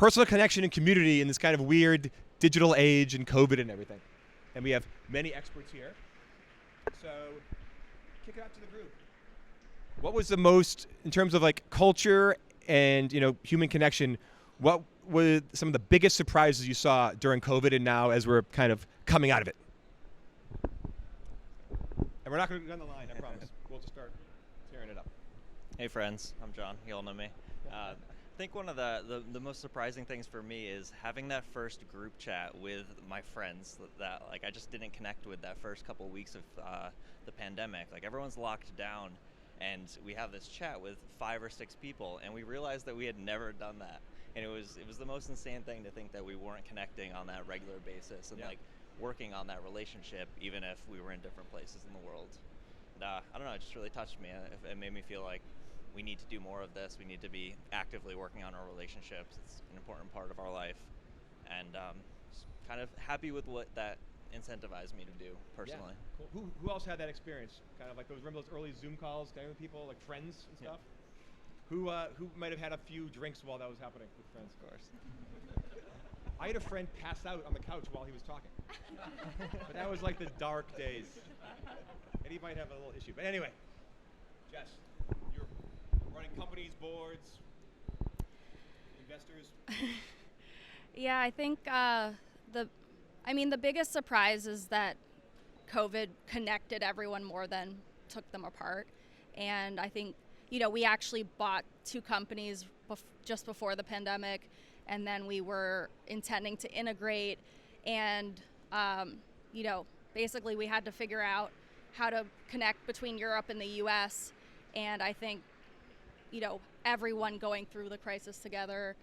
personal connection and community in this kind of weird digital age and COVID and everything. And we have many experts here. So kick it out to the group. What was the most, in terms of like culture and human connection, what were some of the biggest surprises you saw during COVID and now as we're kind of coming out of it? And we're not going to go on the line, I promise. We'll just start tearing it up. Hey friends, I'm John, you all know me. I think one of the most surprising things for me is having that first group chat with my friends that like I just didn't connect with that first couple of weeks of the pandemic. Like everyone's locked down and we have this chat with 5 or 6 people and we realized that we had never done that. And it was the most insane thing to think that we weren't connecting on that regular basis and like working on that relationship even if we were in different places in the world. And, I don't know, it just really touched me. It made me feel like we need to do more of this. We need to be actively working on our relationships. It's an important part of our life. And just kind of happy with what that incentivized me to do personally. Yeah, cool. Who else had that experience? Kind of like remember those early Zoom calls, kind of people, like friends and stuff? Who might have had a few drinks while that was happening with friends? Of course. I had a friend pass out on the couch while he was talking. But that was like the dark days. And he might have a little issue. But anyway, Jess, you're running companies, boards, investors. Yeah, I think the biggest surprise is that COVID connected everyone more than took them apart. And I think, we actually bought 2 companies just before the pandemic, and then we were intending to integrate. And, basically we had to figure out how to connect between Europe and the US. And I think, everyone going through the crisis together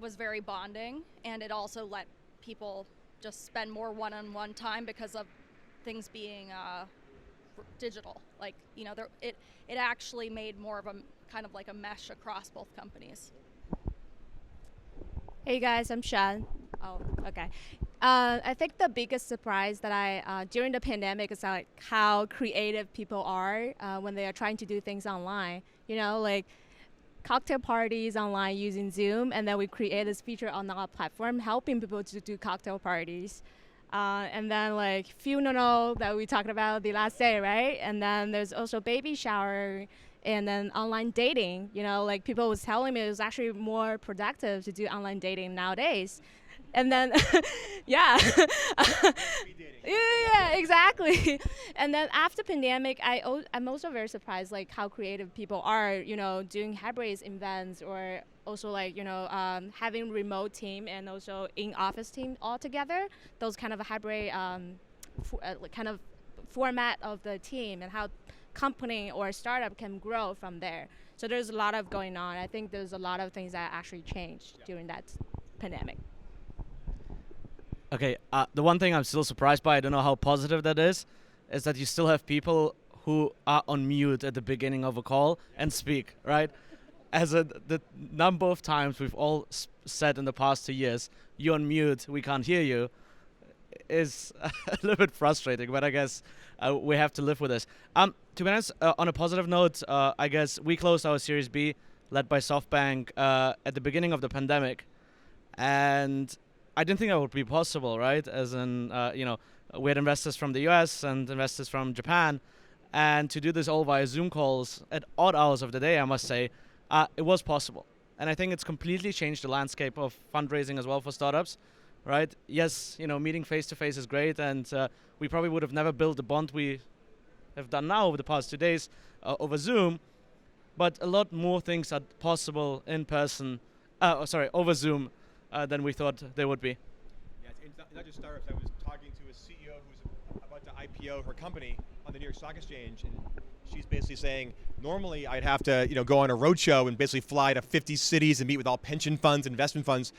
was very bonding, and it also let people just spend more one-on-one time because of things being digital. Like, it actually made more of a kind of like a mesh across both companies. Hey guys, I'm Xuan. Oh, okay. I think the biggest surprise that I during the pandemic is like how creative people are when they are trying to do things online. Like cocktail parties online using Zoom, and then we create this feature on our platform helping people to do cocktail parties. And then like funeral that we talked about the last day, right? And then there's also baby shower, and then online dating. Like people was telling me it was actually more productive to do online dating nowadays. And then, yeah. Yeah, exactly. And then after pandemic, I'm also very surprised like how creative people are, doing hybrid events, or also like, having remote team and also in-office team all together. Those kind of hybrid kind of format of the team, and how company or startup can grow from there. So there's a lot of going on. I think there's a lot of things that actually changed during that pandemic. Okay, the one thing I'm still surprised by, I don't know how positive that is that you still have people who are on mute at the beginning of a call and speak, right? The number of times we've all said in the past 2 years, you're on mute, we can't hear you, is a little bit frustrating, but I guess we have to live with this. To be honest, on a positive note, I guess we closed our Series B, led by SoftBank, at the beginning of the pandemic, and I didn't think that would be possible, right? As in, we had investors from the US and investors from Japan, and to do this all via Zoom calls at odd hours of the day, I must say, it was possible. And I think it's completely changed the landscape of fundraising as well for startups, right? Yes, meeting face-to-face is great, and we probably would have never built the bond we have done now over the past 2 days over Zoom, but a lot more things are possible in person, over Zoom, than we thought they would be. Yeah, it's not just startups. I was talking to a CEO who's about to IPO her company on the New York Stock Exchange, and she's basically saying, normally I'd have to go on a roadshow and basically fly to 50 cities and meet with all pension funds, investment funds.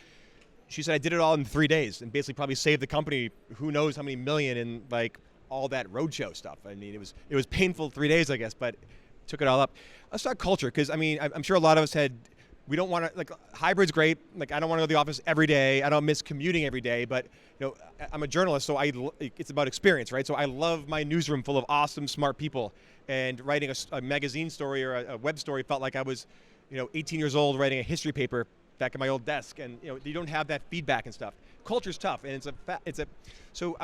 She said I did it all in 3 days and basically probably saved the company who knows how many million in like all that roadshow stuff. I mean, it was painful 3 days, I guess, but took it all up. Let's talk culture, because I mean, I'm sure a lot of us we don't want to, like, hybrid's great. Like, I don't want to go to the office every day. I don't miss commuting every day, but I'm a journalist, so it's about experience, right? So I love my newsroom full of awesome, smart people, and writing a magazine story or a web story felt like I was, 18 years old writing a history paper back at my old desk, and you don't have that feedback and stuff. Culture's tough, and so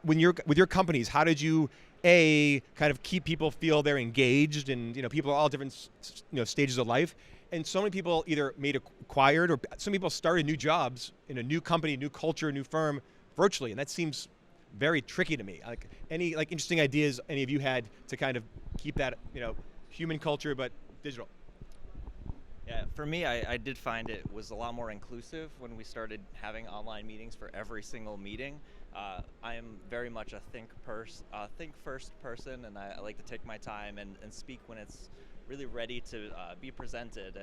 when you're with your companies, how did you kind of keep people feel they're engaged, and people are all different stages of life, and so many people either acquired, or some people started new jobs in a new company, new culture, new firm virtually, and that seems very tricky to me. Like any interesting ideas any of you had to kind of keep that human culture but digital? Yeah, for me, I did find it was a lot more inclusive when we started having online meetings for every single meeting. I am very much a think first person, and I like to take my time and speak when it's really ready to be presented.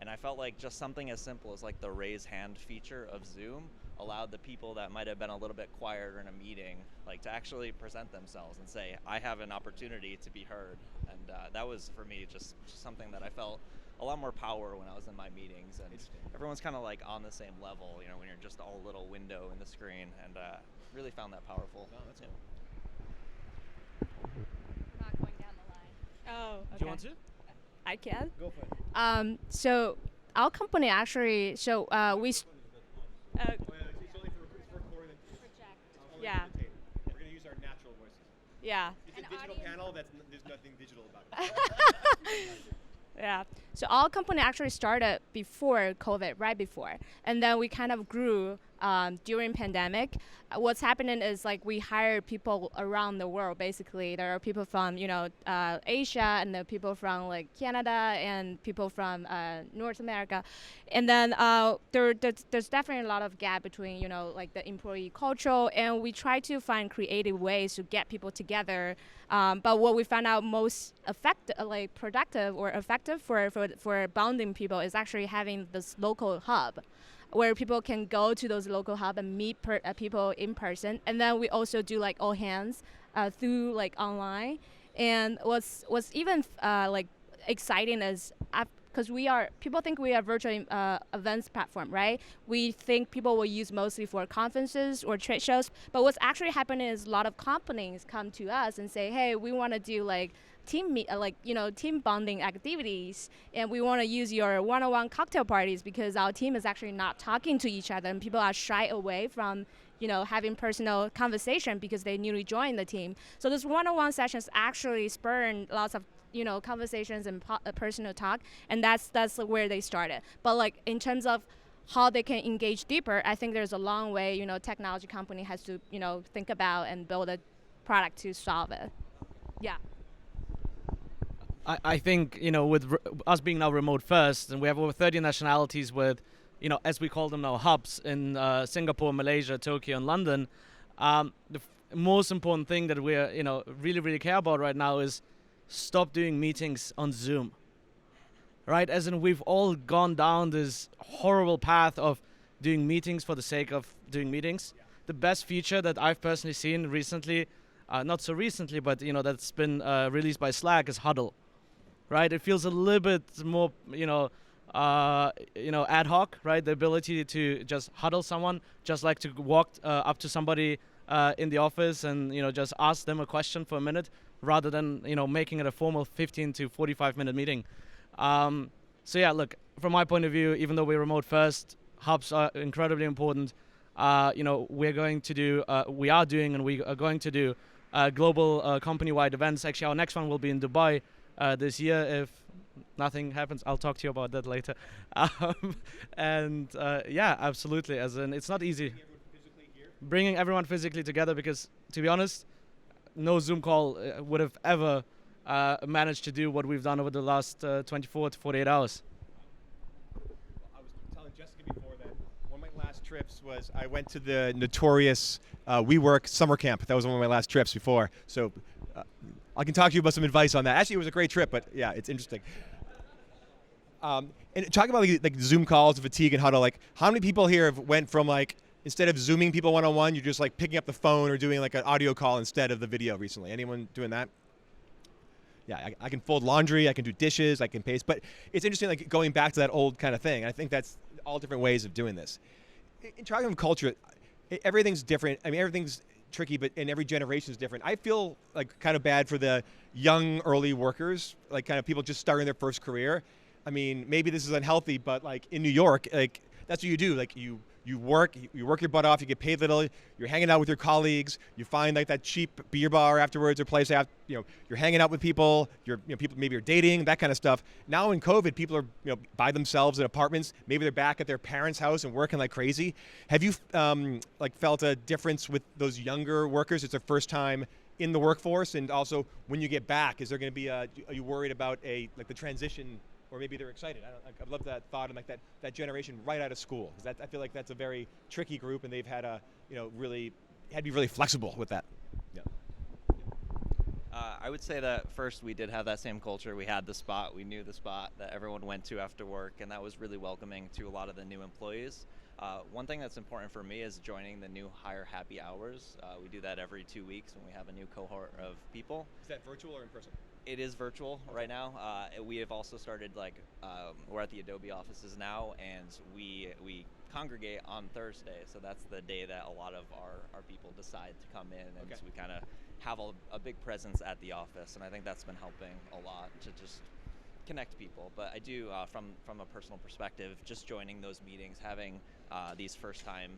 And I felt like just something as simple as like the raise hand feature of Zoom allowed the people that might have been a little bit quieter in a meeting, like to actually present themselves and say, I have an opportunity to be heard. And that was, for me, just something that I felt a lot more power when I was in my meetings, and everyone's kind of like on the same level, when you're just all a little window in the screen, and really found that powerful. Oh, that's cool. Not going down the line. Oh, okay. Do you want to? I can. Go for it. So our company actually, It's only for recording. Yeah. We're going to use our natural voices. yeah. It's a An digital audience- panel. There's nothing digital about it. Yeah. So our company actually started before COVID, right before, and then we kind of grew during pandemic. What's happening is like we hire people around the world. Basically, there are people from Asia, and there are people from like Canada, and people from North America, and then there's definitely a lot of gap between like the employee culture, and we try to find creative ways to get people together. But what we found out most productive or effective for bonding people is actually having this local hub, where people can go to those local hub and meet people in person. And then we also do like all hands through like online. And what's even like exciting is because people think we are virtual events platform, right? We think people will use mostly for conferences or trade shows, but what's actually happening is a lot of companies come to us and say, hey, we want to do like team bonding activities, and we want to use your one-on-one cocktail parties because our team is actually not talking to each other, and people are shy away from having personal conversation because they newly joined the team. So those one-on-one sessions actually spurn lots of conversations and personal talk, and that's where they started. But like in terms of how they can engage deeper, I think there's a long way technology company has to think about and build a product to solve it. Yeah. I think, with us being now remote first, and we have over 30 nationalities with, as we call them now, hubs in Singapore, Malaysia, Tokyo, and London. The most important thing that we really, really care about right now is stop doing meetings on Zoom. Right? As in, we've all gone down this horrible path of doing meetings for the sake of doing meetings. Yeah. The best feature that I've personally seen recently, not so recently, but that's been released by Slack, is Huddle. Right, it feels a little bit more, ad hoc, right? The ability to just huddle someone, just like to walk up to somebody in the office and just ask them a question for a minute, rather than making it a formal 15 to 45-minute meeting. So yeah, look, from my point of view, even though we're remote first, hubs are incredibly important. We are doing global company-wide events. Actually, our next one will be in Dubai. This year, if nothing happens, I'll talk to you about that later. Yeah, absolutely. As in, it's not easy bringing everyone physically together, because, to be honest, no Zoom call would have ever managed to do what we've done over the last 24 to 48 hours. I was telling Jessica before that one of my last trips was I went to the notorious WeWork summer camp. That was one of my last trips before. So. I can talk to you about some advice on that. Actually, it was a great trip, but yeah, it's interesting. And talking about like Zoom calls, fatigue, and huddle, like how many people here have went from like, instead of Zooming people one-on-one, you're just like picking up the phone or doing like an audio call instead of the video recently? Anyone doing that? Yeah, I can fold laundry, I can do dishes, I can paste, but it's interesting like going back to that old kind of thing. I think that's all different ways of doing this. In talking of culture, everything's different. I mean, everything's tricky, but in every generation is different. I feel like kind of bad for the young early workers, like kind of people just starting their first career. I mean, maybe this is unhealthy, but like in New York, like that's what you do. Like you work your butt off, you get paid little, you're hanging out with your colleagues, you find like that cheap beer bar afterwards or place after, you're hanging out with people, people maybe you're dating, that kind of stuff. Now in COVID, people are by themselves in apartments, maybe they're back at their parents' house and working like crazy. Have you like felt a difference with those younger workers? It's their first time in the workforce, and also when you get back, is there going to be are you worried about like the transition? Or maybe they're excited. I love that thought and like that generation right out of school. Because I feel like that's a very tricky group, and they've had really had to be really flexible with that. Yeah. I would say that first we did have that same culture. We had the spot, we knew the spot that everyone went to after work, and that was really welcoming to a lot of the new employees. One thing that's important for me is joining the new hire happy hours. We do that every 2 weeks when we have a new cohort of people. Is that virtual or in person? It is virtual right now. We have also started we're at the Adobe offices now, and we congregate on Thursday. So that's the day that a lot of our people decide to come in, and so we kind of have a big presence at the office, and I think that's been helping a lot to just connect people. But I do, from a personal perspective, just joining those meetings, having these first-time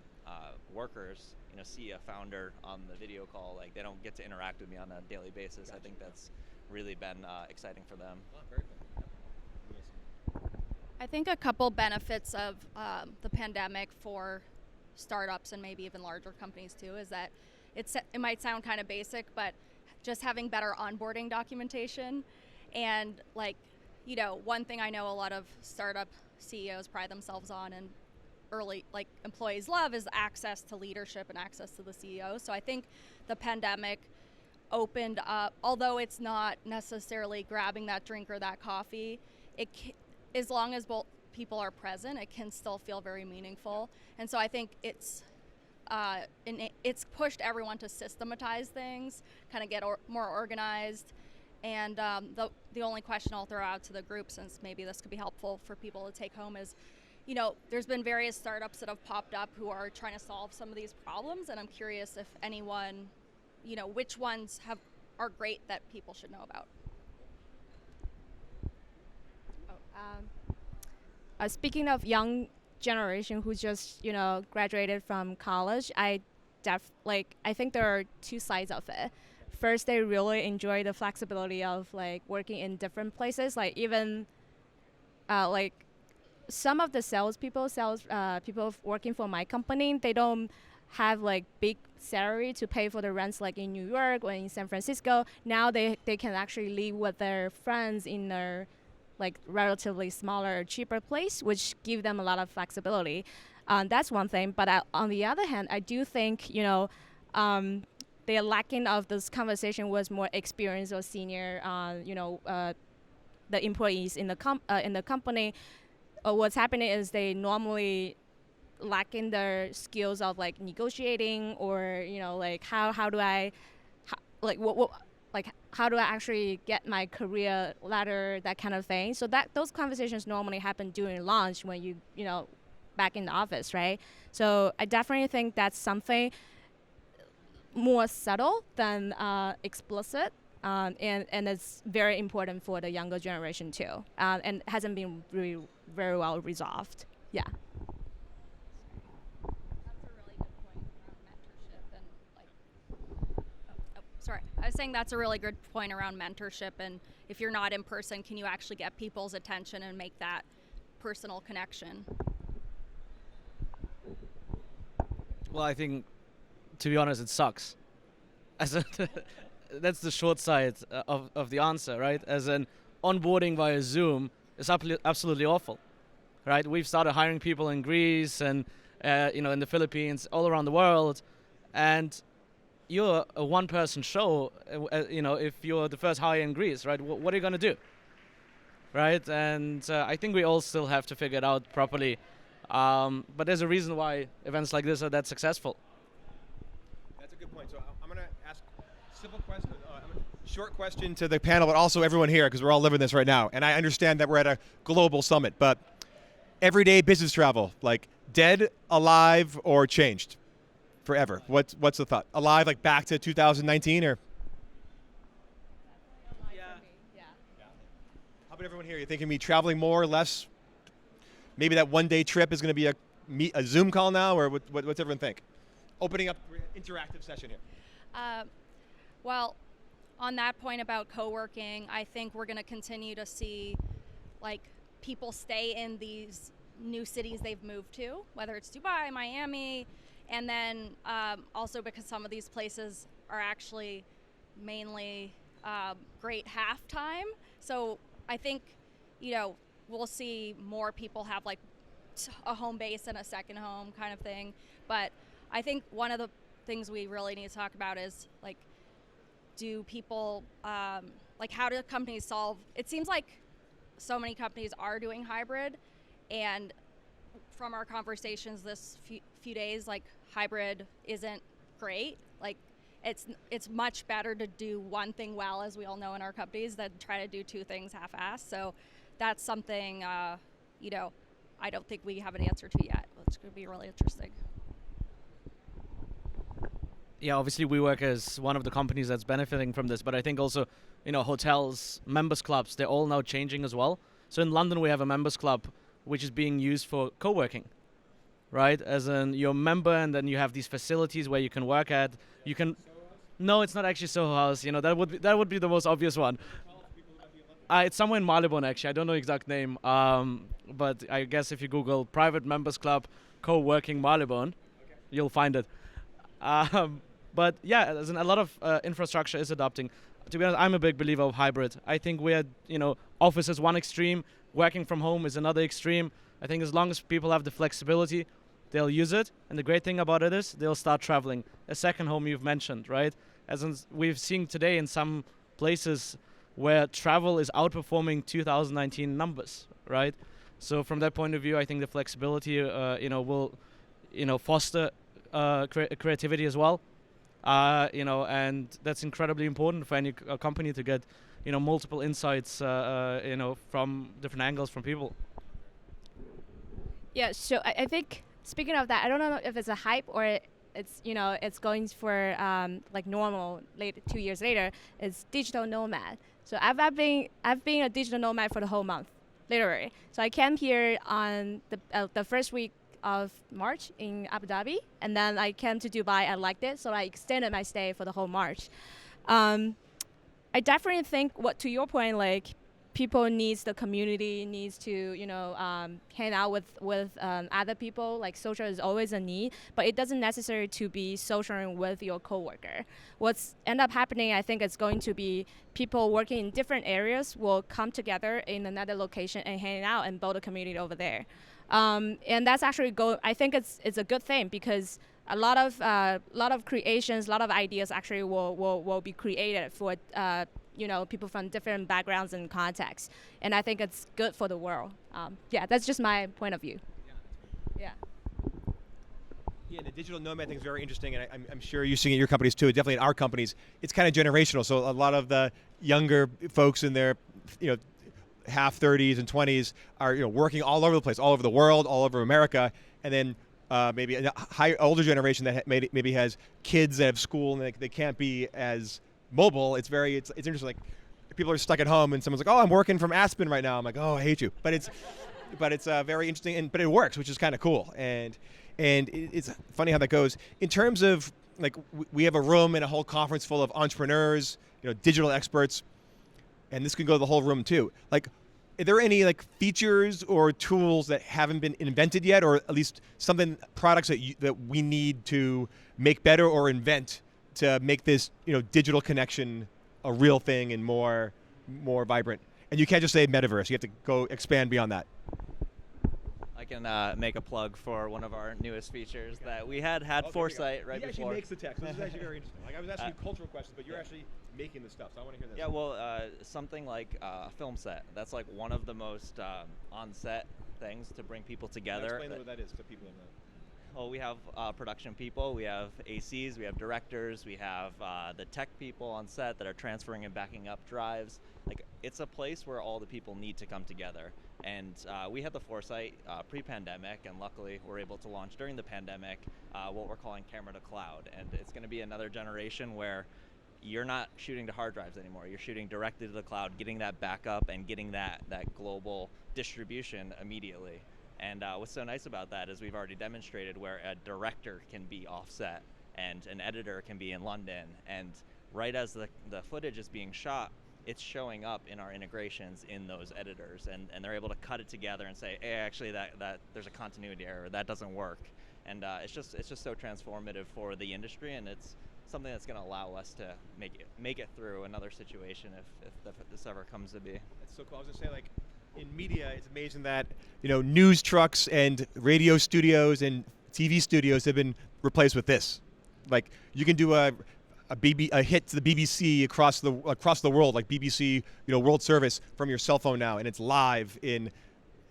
workers, see a founder on the video call, like they don't get to interact with me on a daily basis. Gotcha. I think that's really been exciting for them. Oh, very cool. I think a couple benefits of the pandemic for startups and maybe even larger companies too is that it might sound kind of basic, but just having better onboarding documentation. And one thing I know a lot of startup CEOs pride themselves on and early employees love is access to leadership and access to the CEO. So I think the pandemic opened up, although it's not necessarily grabbing that drink or that coffee, as long as both people are present, it can still feel very meaningful. And so I think it's pushed everyone to systematize things, kind of get more organized. And the only question I'll throw out to the group, since maybe this could be helpful for people to take home, is there's been various startups that have popped up who are trying to solve some of these problems, and I'm curious if anyone, which ones are great that people should know about. Speaking of young generation who just graduated from college, I think there are two sides of it. First, they really enjoy the flexibility of working in different places. Even some of the people working for my company, they don't have big salary to pay for the rents in New York or in San Francisco. Now they can actually live with their friends in their relatively smaller, cheaper place, which give them a lot of flexibility. That's one thing. But on the other hand, I do think the lacking of this conversation was more experienced or senior, the employees in the company. What's happening is they normally lacking their skills of negotiating or how do I actually get my career ladder, that kind of thing. So those conversations normally happen during lunch when you back in the office, right? So I definitely think that's something more subtle than explicit, and it's very important for the younger generation too, and hasn't been really very well resolved. Yeah. I was saying that's a really good point around mentorship, and if you're not in person, can you actually get people's attention and make that personal connection? Well, I think, to be honest, it sucks. That's the short side of the answer, right? As an onboarding via Zoom is absolutely awful, right? We've started hiring people in Greece and in the Philippines, all around the world, and you're a one-person show. If you're the first hire in Greece, right? What are you gonna do, right? And I think we all still have to figure it out properly. But there's a reason why events like this are that successful. That's a good point. So I'm going to ask a simple question, short question to the panel, but also everyone here, because we're all living this right now. And I understand that we're at a global summit, but everyday business travel, dead, alive, or changed forever? What's the thought? Alive, back to 2019, or? Yeah. How about everyone here? You thinking me traveling more or less? Maybe that one-day trip is going to be a Zoom call now, or what's everyone think? Opening up interactive session here. Well, on that point about co-working, I think we're going to continue to see like people stay in these new cities they've moved to, whether it's Dubai, Miami, and then also because some of these places are actually mainly great halftime. So I think, we'll see more people have like a home base and a second home kind of thing. But I think one of the things we really need to talk about is like, do people, how do companies solve, it seems like so many companies are doing hybrid, and from our conversations this few days, like hybrid isn't great. Like it's much better to do one thing well, as we all know in our companies, than try to do two things half-assed. So that's something, I don't think we have an answer to yet. It's going to be really interesting. Yeah, obviously WeWork is one of the companies that's benefiting from this, but I think also, hotels, members clubs, they're all now changing as well. So in London, we have a members club which is being used for co-working, right? As in you're a member, and then you have these facilities where you can work at. You can, no, it's not actually Soho House. That would be the most obvious one. It's somewhere in Marylebone, actually. I don't know the exact name, but I guess if you Google private members club co-working Marylebone, you'll find it. But yeah, as in a lot of infrastructure is adopting. To be honest, I'm a big believer of hybrid. I think we're, office is one extreme, working from home is another extreme. I think as long as people have the flexibility, they'll use it. And the great thing about it is they'll start traveling. A second home you've mentioned, right? As in we've seen today in some places where travel is outperforming 2019 numbers, right? So from that point of view, I think the flexibility, will, foster creativity as well. And that's incredibly important for any company to get, multiple insights, from different angles from people. Yeah, so I think, speaking of that, I don't know if it's a hype or it's, it's going for like normal 2 years later, it's digital nomad. So I've been a digital nomad for the whole month, literally. So I came here on the first week of March in Abu Dhabi, and then I came to Dubai. I liked it, so I extended my stay for the whole March. I definitely think, to your point, like people needs the community, needs to hang out with other people. Like social is always a need, but it doesn't necessarily to be socializing with your coworker. What's end up happening, I think, it's going to be people working in different areas will come together in another location and hang out and build a community over there. And that's actually I think it's a good thing, because a lot of creations, a lot of ideas actually will be created for people from different backgrounds and contexts, and I think it's good for the world. That's just my point of view. Yeah. Yeah, the digital nomad thing is very interesting, and I'm sure you're seeing it in your companies too. Definitely in our companies, it's kind of generational. So a lot of the younger folks in their, half 30s and 20s are working all over the place, all over the world, all over America, and then maybe a older generation that maybe has kids that have school and they can't be as mobile. It's interesting. Like people are stuck at home and someone's like, "Oh, I'm working from Aspen right now." I'm like, "Oh, I hate you," but it's very interesting, but it works, which is kind of cool, and it's funny how that goes. In terms of like we have a room and a whole conference full of entrepreneurs, digital experts. And this can go to the whole room too. Like, are there any like features or tools that haven't been invented yet, or at least products that we need to make better or invent to make this digital connection a real thing and more vibrant? And you can't just say metaverse. You have to go expand beyond that. I can make a plug for one of our newest features that we had foresight right before. He actually makes the text. This is actually very interesting. Like I was asking you cultural questions, but you're actually making the stuff. So I want to hear this. Yeah, well, something like a film set. That's like one of the most on-set things to bring people together. Explain what that is to people in the. Well, we have production people, we have ACs, we have directors, we have the tech people on set that are transferring and backing up drives. Like, it's a place where all the people need to come together. And we had the foresight pre-pandemic, and luckily we're able to launch during the pandemic what we're calling Camera to Cloud. And it's going to be another generation where you're not shooting to hard drives anymore. You're shooting directly to the cloud, getting that backup and getting that global distribution immediately. And what's so nice about that is we've already demonstrated where a director can be offset and an editor can be in London. And right as the footage is being shot, it's showing up in our integrations in those editors, and they're able to cut it together and say, hey, actually that there's a continuity error, that doesn't work. And it's just so transformative for the industry, and it's something that's going to allow us to make it through another situation if this ever comes to be. That's so cool. I was gonna say, like, in media, it's amazing that news trucks and radio studios and TV studios have been replaced with this. Like, you can do a hit to the BBC across the world, like BBC World Service, from your cell phone now, and it's live in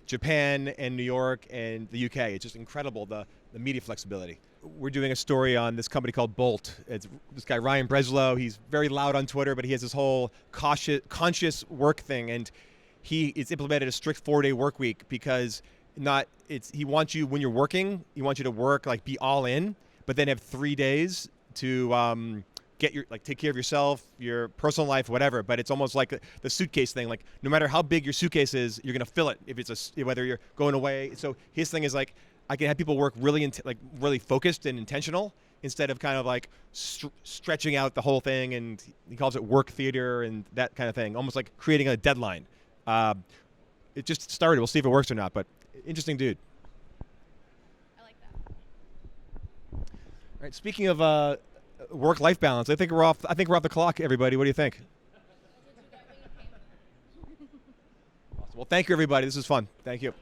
Japan and New York and the UK. It's just incredible, the media flexibility. We're doing a story on this company called Bolt. It's this guy Ryan Breslow. He's very loud on Twitter, but he has this whole conscious work thing, and it's implemented a strict 4-day work week because he wants you, when you're working, he wants you to work, like, be all in, but then have 3 days to take care of yourself, your personal life, whatever. But it's almost like the suitcase thing. Like, no matter how big your suitcase is, you're gonna fill it if it's whether you're going away. So his thing is, like, I can have people work really really focused and intentional instead of kind of like stretching out the whole thing. And he calls it work theater and that kind of thing, almost like creating a deadline. It just started. We'll see if it works or not. But interesting dude. I like that. All right. Speaking of work-life balance, I think we're off the clock, everybody. What do you think? Awesome. Well, thank you, everybody. This is fun. Thank you.